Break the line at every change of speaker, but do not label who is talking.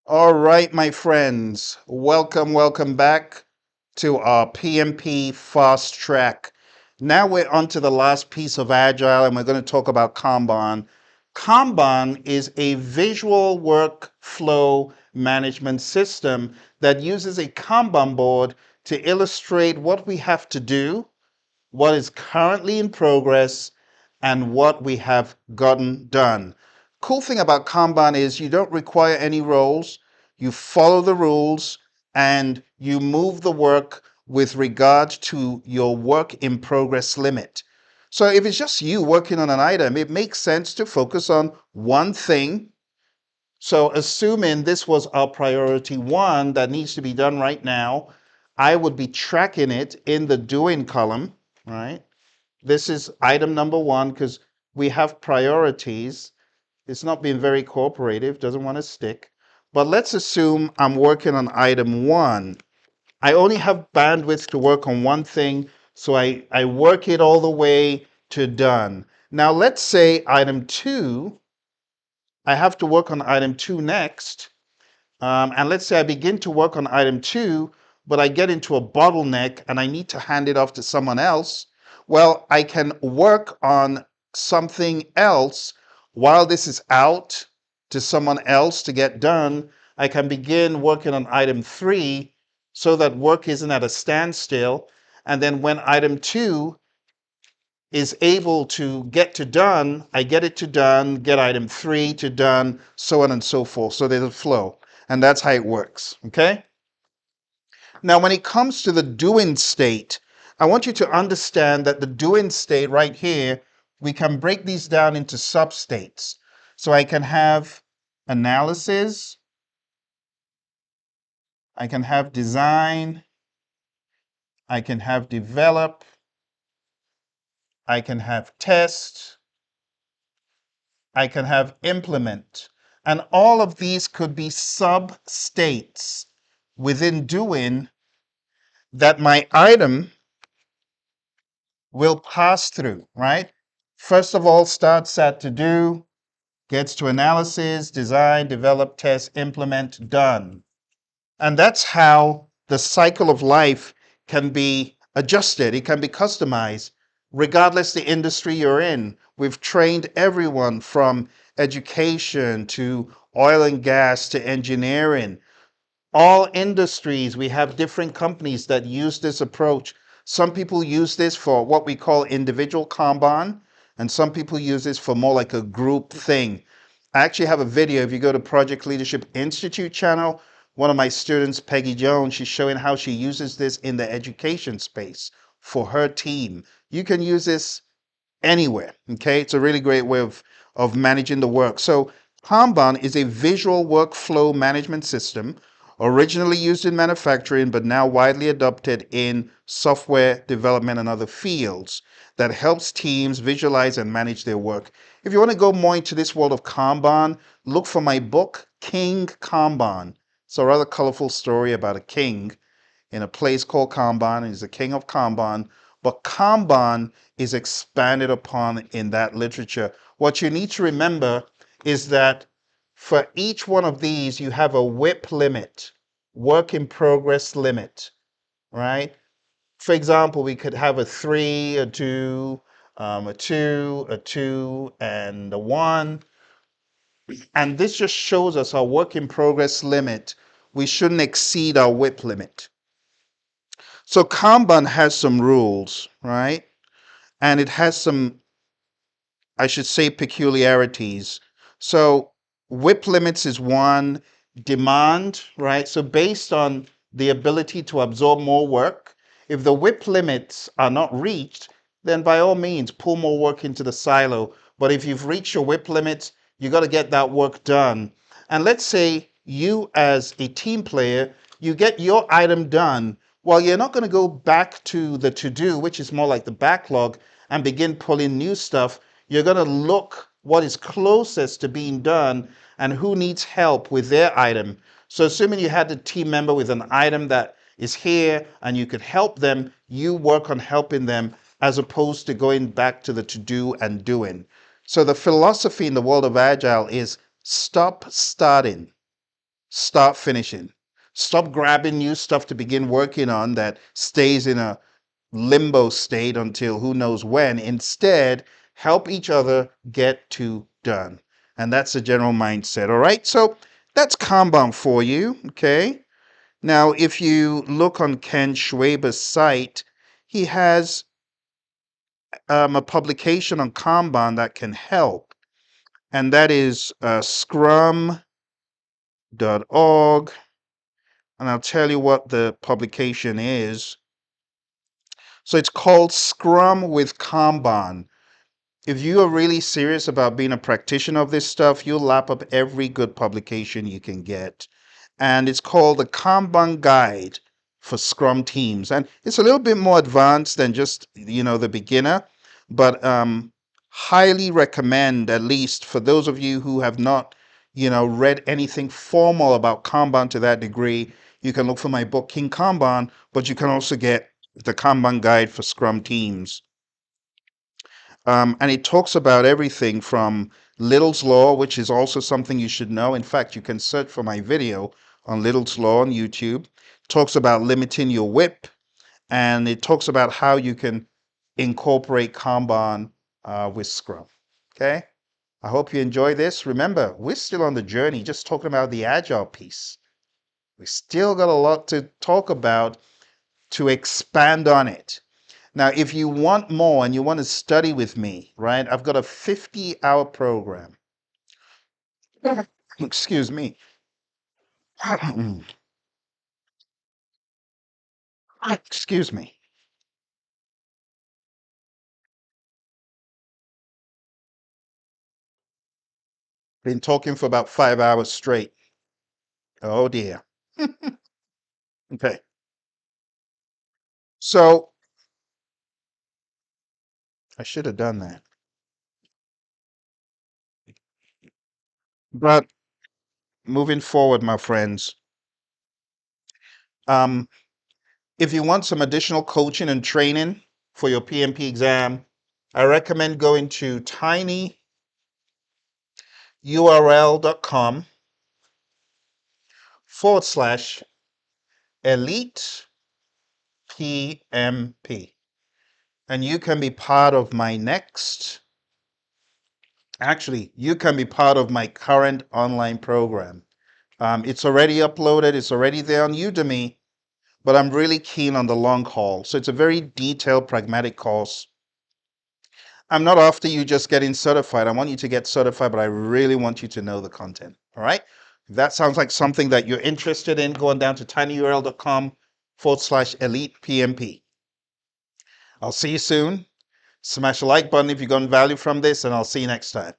All right, my friends, welcome back to our PMP Fast Track. Now we're on to the last piece of Agile, and we're going to talk about Kanban. Kanban is a visual workflow management system that uses a Kanban board to illustrate what we have to do, what is currently in progress, and what we have gotten done. Cool thing about Kanban is you don't require any roles. You follow the rules and you move the work with regard to your work in progress limit. So if it's just you working on an item, it makes sense to focus on one thing. So assuming this was our priority one that needs to be done right now, I would be tracking it in the doing column, right? This is item number one because we have priorities. It's not being very cooperative, doesn't want to stick. But let's assume I'm working on item one. I only have bandwidth to work on one thing, so I work it all the way to done. Now let's say item two, I have to work on item two next. And let's say I begin to work on item two, but I get into a bottleneck and I need to hand it off to someone else. Well, I can work on something else while this is out to someone else to get done. I can begin working on item three so that work isn't at a standstill. And then when item two is able to get to done, I get it to done, get item three to done, so on and so forth. So there's a flow. And that's how it works. Okay? Now, when it comes to the doing state, I want you to understand that the doing state right here, we can break these down into substates. So I can have analysis, I can have design, I can have develop, I can have test, I can have implement. And all of these could be sub-states within doing that my item will pass through, right? First of all, starts at to do, gets to analysis, design, develop, test, implement, done. And that's how the cycle of life can be adjusted. It can be customized, regardless the industry you're in. We've trained everyone from education to oil and gas to engineering. All industries, we have different companies that use this approach. Some people use this for what we call individual Kanban, and some people use this for more like a group thing. I actually have a video. If you go to Project Leadership Institute channel, one of my students, Peggy Jones, she's showing how she uses this in the education space for her team. You can use this anywhere, okay? It's a really great way of managing the work. So Kanban is a visual workflow management system originally used in manufacturing, but now widely adopted in software development and other fields that helps teams visualize and manage their work. If you want to go more into this world of Kanban, look for my book, King Kanban. It's a rather colorful story about a king in a place called Kanban. He's the king of Kanban, but Kanban is expanded upon in that literature. What you need to remember is that for each one of these, you have a WIP limit, work in progress limit, right? For example, we could have a 3, a 2, a 2, a 2, and a 1. And this just shows us our work in progress limit. We shouldn't exceed our WIP limit. So Kanban has some rules, right? And it has some, I should say, peculiarities. So WIP limits is one, demand, right? So based on the ability to absorb more work, if the WIP limits are not reached, then by all means, pull more work into the silo. But if you've reached your WIP limits, you got to get that work done. And let's say you as a team player, you get your item done. Well, you're not going to go back to the to-do, which is more like the backlog, and begin pulling new stuff. You're going to look what is closest to being done and who needs help with their item. So assuming you had a team member with an item that is here and you could help them, you work on helping them as opposed to going back to the to-do and doing. So the philosophy in the world of Agile is stop starting. start finishing. Stop grabbing new stuff to begin working on that stays in a limbo state until who knows when. Instead, help each other get to done. And that's the general mindset. All right. So that's Kanban for you. Okay. Now, if you look on Ken Schwaber's site, he has a publication on Kanban that can help. And that is scrum.org. And I'll tell you what the publication is. So it's called Scrum with Kanban. If you are really serious about being a practitioner of this stuff, you'll lap up every good publication you can get. And it's called the Kanban Guide for Scrum Teams. And it's a little bit more advanced than just, the beginner, but highly recommend, at least for those of you who have not, read anything formal about Kanban to that degree, you can look for my book, King Kanban, but you can also get the Kanban Guide for Scrum Teams. And it talks about everything from Little's Law, which is also something you should know. In fact, you can search for my video on Little's Law on YouTube. It talks about limiting your whip, and it talks about how you can incorporate Kanban with Scrum. Okay? I hope you enjoy this. Remember, we're still on the journey, just talking about the Agile piece. We still got a lot to talk about to expand on it. Now, if you want more and you want to study with me, right, I've got a 50-hour program. Excuse me. Excuse me. Been talking for about 5 hours straight. Oh dear. Okay. So I should have done that. But moving forward, my friends, um, if you want some additional coaching and training for your PMP exam, I recommend going to tinyurl.com/elite PMP. And you can be part of my you can be part of my current online program. It's already uploaded, it's already there on Udemy, but I'm really keen on the long haul. So it's a very detailed, pragmatic course. I'm not after you just getting certified. I want you to get certified, but I really want you to know the content. All right? If that sounds like something that you're interested in, go on down to tinyurl.com/elite PMP. I'll see you soon. Smash the like button if you got value from this, and I'll see you next time.